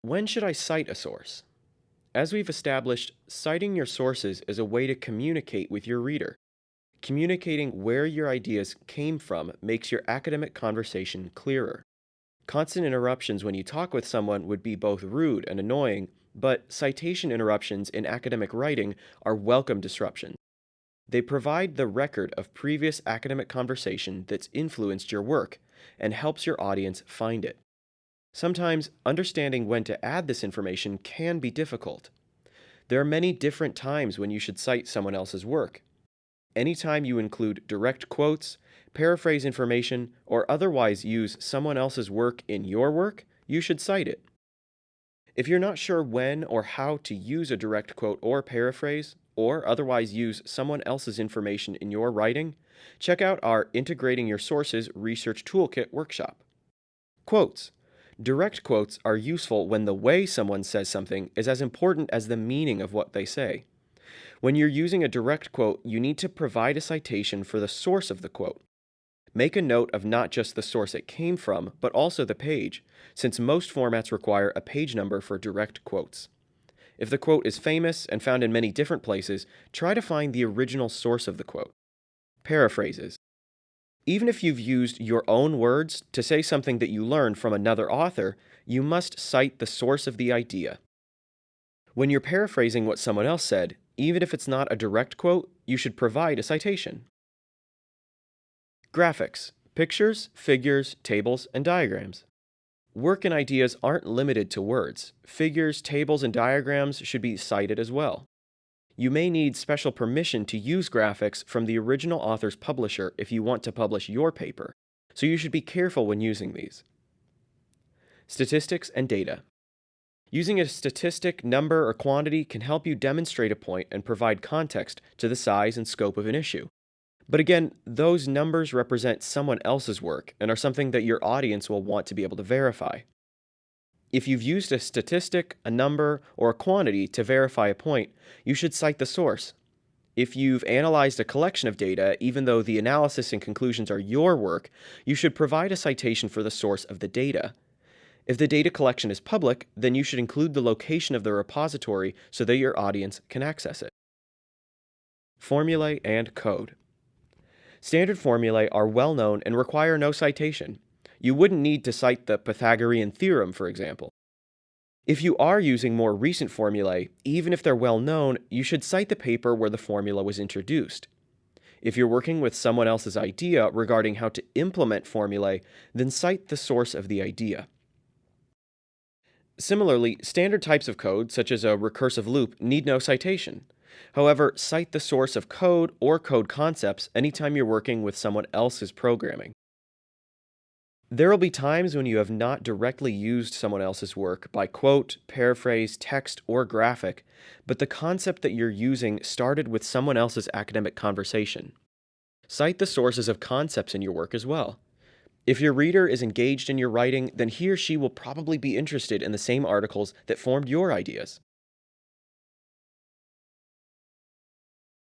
When should I cite a source? As we've established, citing your sources is a way to communicate with your reader. Communicating where your ideas came from makes your academic conversation clearer. Constant interruptions when you talk with someone would be both rude and annoying, but citation interruptions in academic writing are welcome disruptions. They provide the record of previous academic conversation that's influenced your work and helps your audience find it. Sometimes understanding when to add this information can be difficult. There are many different times when you should cite someone else's work. Anytime you include direct quotes, paraphrase information, or otherwise use someone else's work in your work, you should cite it. If you're not sure when or how to use a direct quote or paraphrase, or otherwise use someone else's information in your writing, check out our Integrating Your Sources Research Toolkit workshop. Quotes. Direct quotes are useful when the way someone says something is as important as the meaning of what they say. When you're using a direct quote, you need to provide a citation for the source of the quote. Make a note of not just the source it came from, but also the page, since most formats require a page number for direct quotes. If the quote is famous and found in many different places, try to find the original source of the quote. Paraphrases. Even if you've used your own words to say something that you learned from another author, you must cite the source of the idea. When you're paraphrasing what someone else said, even if it's not a direct quote, you should provide a citation. Graphics, pictures, figures, tables, and diagrams. Work and ideas aren't limited to words. Figures, tables, and diagrams should be cited as well. You may need special permission to use graphics from the original author's publisher if you want to publish your paper, so you should be careful when using these. Statistics and data. Using a statistic, number, or quantity can help you demonstrate a point and provide context to the size and scope of an issue. But again, those numbers represent someone else's work and are something that your audience will want to be able to verify. If you've used a statistic, a number, or a quantity to verify a point, you should cite the source. If you've analyzed a collection of data, even though the analysis and conclusions are your work, you should provide a citation for the source of the data. If the data collection is public, then you should include the location of the repository so that your audience can access it. Formulae and code. Standard formulae are well known and require no citation. You wouldn't need to cite the Pythagorean theorem, for example. If you are using more recent formulae, even if they're well known, you should cite the paper where the formula was introduced. If you're working with someone else's idea regarding how to implement formulae, then cite the source of the idea. Similarly, standard types of code, such as a recursive loop, need no citation. However, cite the source of code or code concepts anytime you're working with someone else's programming. There will be times when you have not directly used someone else's work by quote, paraphrase, text, or graphic, but the concept that you're using started with someone else's academic conversation. Cite the sources of concepts in your work as well. If your reader is engaged in your writing, then he or she will probably be interested in the same articles that formed your ideas.